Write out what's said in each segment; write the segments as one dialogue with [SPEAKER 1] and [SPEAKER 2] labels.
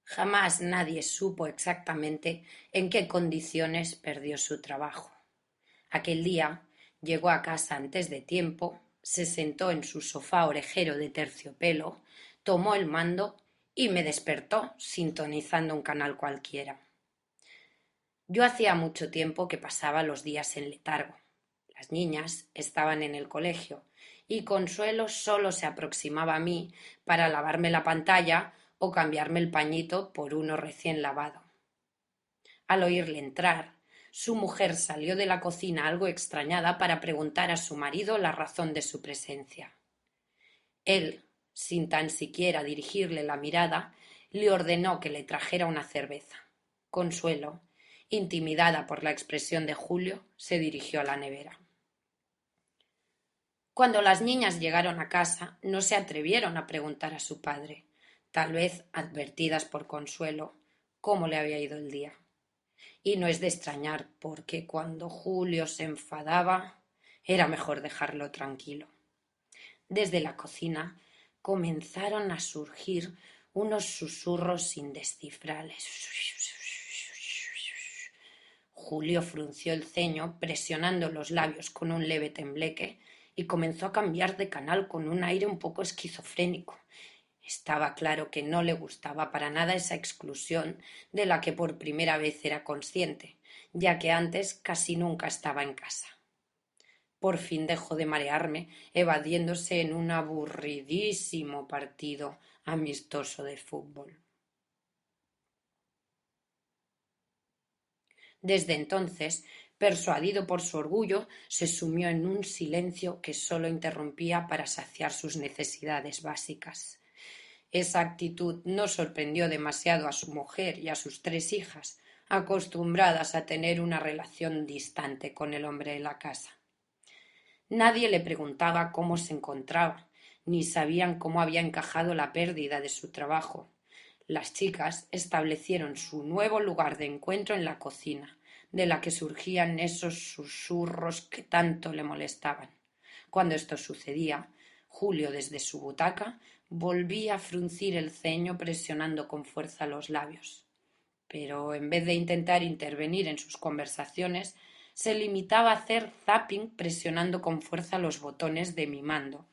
[SPEAKER 1] Jamás nadie supo exactamente en qué condiciones perdió su trabajo. Aquel día llegó a casa antes de tiempo, se sentó en su sofá orejero de terciopelo, tomó el mando y me despertó sintonizando un canal cualquiera. Yo hacía mucho tiempo que pasaba los días en letargo. Las niñas estaban en el colegio y Consuelo solo se aproximaba a mí para lavarme la pantalla o cambiarme el pañito por uno recién lavado. Al oírle entrar, su mujer salió de la cocina algo extrañada para preguntar a su marido la razón de su presencia. Él, sin tan siquiera dirigirle la mirada, le ordenó que le trajera una cerveza. Consuelo, intimidada por la expresión de Julio, se dirigió a la nevera. Cuando las niñas llegaron a casa, no se atrevieron a preguntar a su padre, tal vez advertidas por Consuelo, cómo le había ido el día. Y no es de extrañar, porque cuando Julio se enfadaba, era mejor dejarlo tranquilo. Desde la cocina comenzaron a surgir unos susurros indescifrables. Julio frunció el ceño, presionando los labios con un leve tembleque, y comenzó a cambiar de canal con un aire un poco esquizofrénico. Estaba claro que no le gustaba para nada esa exclusión de la que por primera vez era consciente, ya que antes casi nunca estaba en casa. Por fin dejó de marearme, evadiéndose en un aburridísimo partido amistoso de fútbol. Desde entonces, persuadido por su orgullo, se sumió en un silencio que sólo interrumpía para saciar sus necesidades básicas. Esa actitud no sorprendió demasiado a su mujer y a sus 3 hijas, acostumbradas a tener una relación distante con el hombre de la casa. Nadie le preguntaba cómo se encontraba, ni sabían cómo había encajado la pérdida de su trabajo. Las chicas establecieron su nuevo lugar de encuentro en la cocina, de la que surgían esos susurros que tanto le molestaban. Cuando esto sucedía, Julio, desde su butaca, volvía a fruncir el ceño presionando con fuerza los labios. Pero en vez de intentar intervenir en sus conversaciones, se limitaba a hacer zapping presionando con fuerza los botones de mi mando.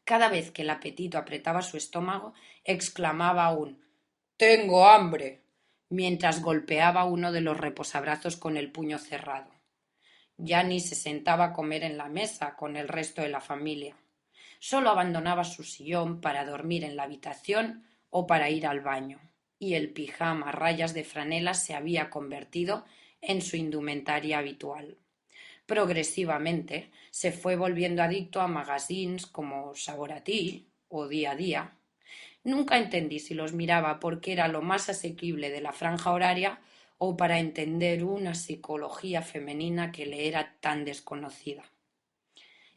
[SPEAKER 1] Cada vez que el apetito apretaba su estómago, exclamaba un «¡Tengo hambre!» mientras golpeaba uno de los reposabrazos con el puño cerrado. Ya ni se sentaba a comer en la mesa con el resto de la familia. Solo abandonaba su sillón para dormir en la habitación o para ir al baño, y el pijama a rayas de franela se había convertido en su indumentaria habitual. Progresivamente se fue volviendo adicto a magazines como Sabor a ti o Día a Día. Nunca entendí si los miraba porque era lo más asequible de la franja horaria o para entender una psicología femenina que le era tan desconocida.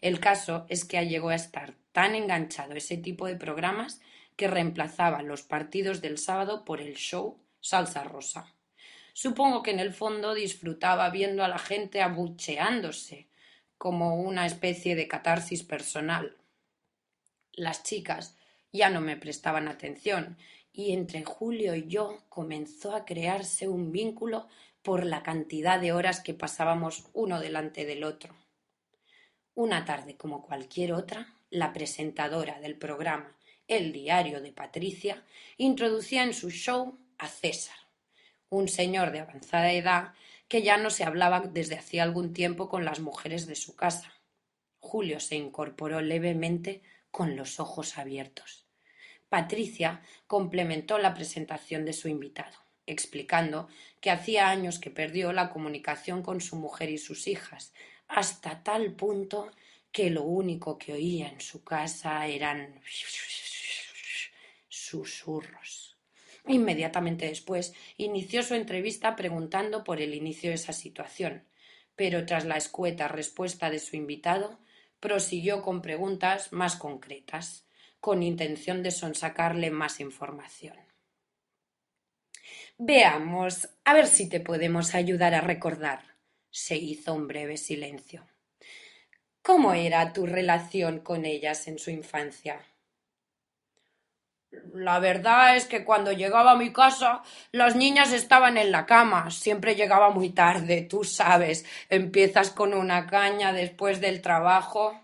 [SPEAKER 1] El caso es que llegó a estar tan enganchado a ese tipo de programas que reemplazaba los partidos del sábado por el show Salsa Rosa. Supongo que en el fondo disfrutaba viendo a la gente abucheándose, como una especie de catarsis personal. Las chicas ya no me prestaban atención y entre Julio y yo comenzó a crearse un vínculo por la cantidad de horas que pasábamos uno delante del otro. Una tarde como cualquier otra, la presentadora del programa El diario de Patricia introducía en su show a César, un señor de avanzada edad que ya no se hablaba desde hacía algún tiempo con las mujeres de su casa. Julio se incorporó levemente con los ojos abiertos. Patricia complementó la presentación de su invitado, explicando que hacía años que perdió la comunicación con su mujer y sus hijas, hasta tal punto que lo único que oía en su casa eran susurros. Inmediatamente después inició su entrevista preguntando por el inicio de esa situación, pero tras la escueta respuesta de su invitado, prosiguió con preguntas más concretas, con intención de sonsacarle más información. Veamos, a ver si te podemos ayudar a recordar. Se hizo un breve silencio. ¿Cómo era tu relación con ellas en su infancia? La verdad es que cuando llegaba a mi casa, las niñas estaban en la cama. Siempre llegaba muy tarde, tú sabes. Empiezas con una caña después del trabajo.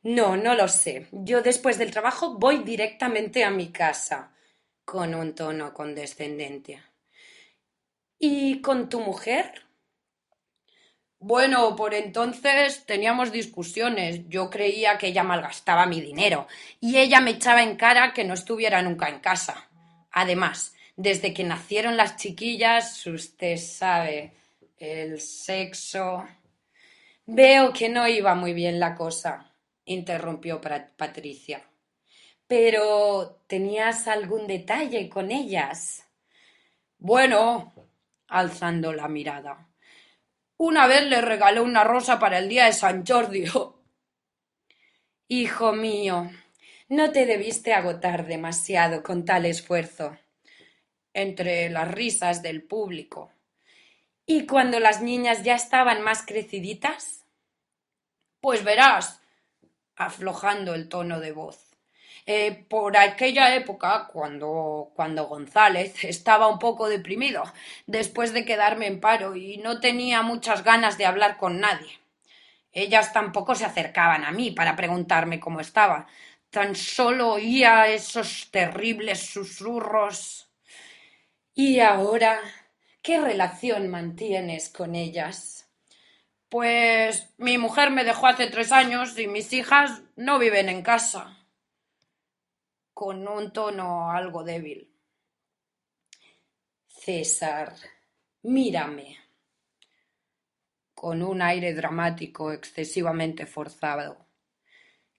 [SPEAKER 1] No, no lo sé. Yo después del trabajo voy directamente a mi casa, con un tono condescendente. ¿Y con tu mujer? Bueno, por entonces teníamos discusiones. Yo creía que ella malgastaba mi dinero y ella me echaba en cara que no estuviera nunca en casa. Además, desde que nacieron las chiquillas, usted sabe, el sexo. Veo que no iba muy bien la cosa, interrumpió Patricia. Pero, ¿tenías algún detalle con ellas? Bueno, alzando la mirada. Una vez le regalé una rosa para el día de San Jordi. Hijo mío, no te debiste agotar demasiado con tal esfuerzo. Entre las risas del público. ¿Y cuando las niñas ya estaban más creciditas? Pues verás, aflojando el tono de voz. Por aquella época, cuando González estaba un poco deprimido, después de quedarme en paro y no tenía muchas ganas de hablar con nadie. Ellas tampoco se acercaban a mí para preguntarme cómo estaba. Tan solo oía esos terribles susurros. ¿Y ahora qué relación mantienes con ellas? Pues mi mujer me dejó hace 3 años y mis hijas no viven en casa. Con un tono algo débil. César, mírame. Con un aire dramático excesivamente forzado.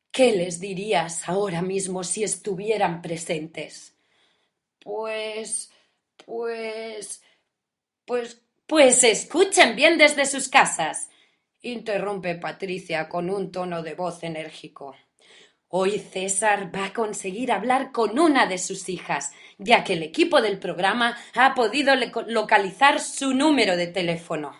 [SPEAKER 1] ¿Qué les dirías ahora mismo si estuvieran presentes? Pues, pues, pues escuchen bien desde sus casas, interrumpe Patricia con un tono de voz enérgico. Hoy César va a conseguir hablar con una de sus hijas, ya que el equipo del programa ha podido localizar su número de teléfono.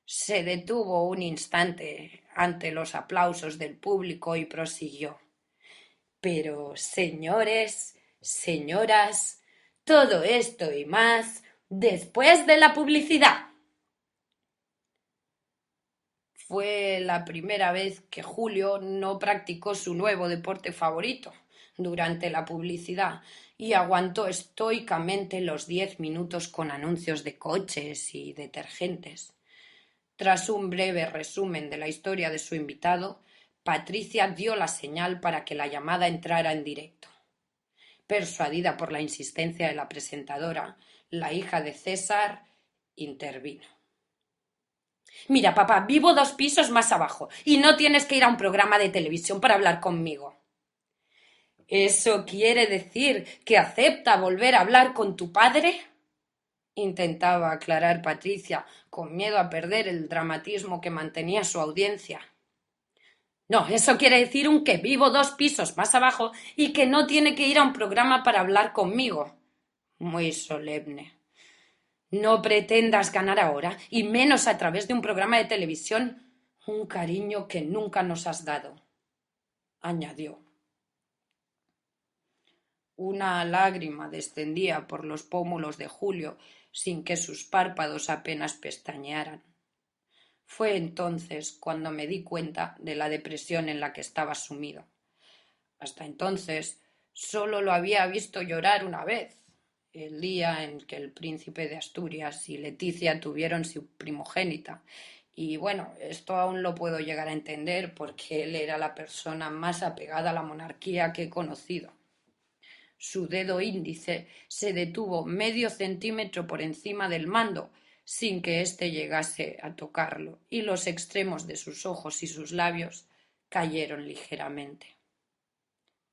[SPEAKER 1] Se detuvo un instante ante los aplausos del público y prosiguió. Pero, señores, señoras, todo esto y más después de la publicidad. Fue la primera vez que Julio no practicó su nuevo deporte favorito durante la publicidad y aguantó estoicamente los 10 minutos con anuncios de coches y detergentes. Tras un breve resumen de la historia de su invitado, Patricia dio la señal para que la llamada entrara en directo. Persuadida por la insistencia de la presentadora, la hija de César intervino. Mira, papá, vivo 2 pisos más abajo y no tienes que ir a un programa de televisión para hablar conmigo. ¿Eso quiere decir que acepta volver a hablar con tu padre? Intentaba aclarar Patricia, con miedo a perder el dramatismo que mantenía su audiencia. No, eso quiere decir que vivo 2 pisos más abajo y que no tiene que ir a un programa para hablar conmigo. Muy solemne. No pretendas ganar ahora, y menos a través de un programa de televisión, un cariño que nunca nos has dado, añadió. Una lágrima descendía por los pómulos de Julio sin que sus párpados apenas pestañearan. Fue entonces cuando me di cuenta de la depresión en la que estaba sumido. Hasta entonces solo lo había visto llorar una vez, el día en que el príncipe de Asturias y Leticia tuvieron su primogénita. Y bueno, esto aún lo puedo llegar a entender porque él era la persona más apegada a la monarquía que he conocido. Su dedo índice se detuvo medio centímetro por encima del mando, sin que éste llegase a tocarlo, y los extremos de sus ojos y sus labios cayeron ligeramente.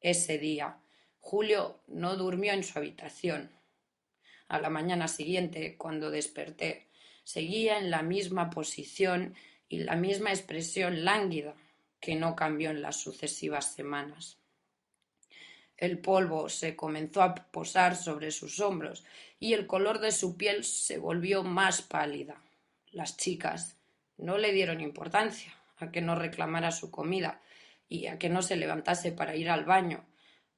[SPEAKER 1] Ese día, Julio no durmió en su habitación. A la mañana siguiente, cuando desperté, seguía en la misma posición y la misma expresión lánguida, que no cambió en las sucesivas semanas. El polvo se comenzó a posar sobre sus hombros y el color de su piel se volvió más pálida. Las chicas no le dieron importancia a que no reclamara su comida y a que no se levantase para ir al baño,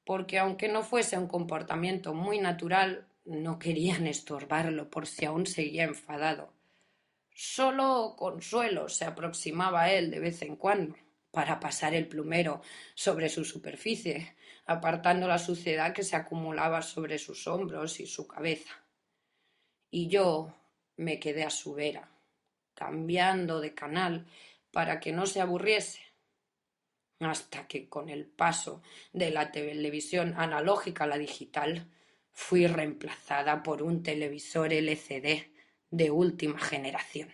[SPEAKER 1] porque aunque no fuese un comportamiento muy natural, no querían estorbarlo por si aún seguía enfadado. Solo Consuelo se aproximaba a él de vez en cuando para pasar el plumero sobre su superficie, apartando la suciedad que se acumulaba sobre sus hombros y su cabeza. Y yo me quedé a su vera, cambiando de canal para que no se aburriese, hasta que con el paso de la televisión analógica a la digital fui reemplazada por un televisor LCD de última generación.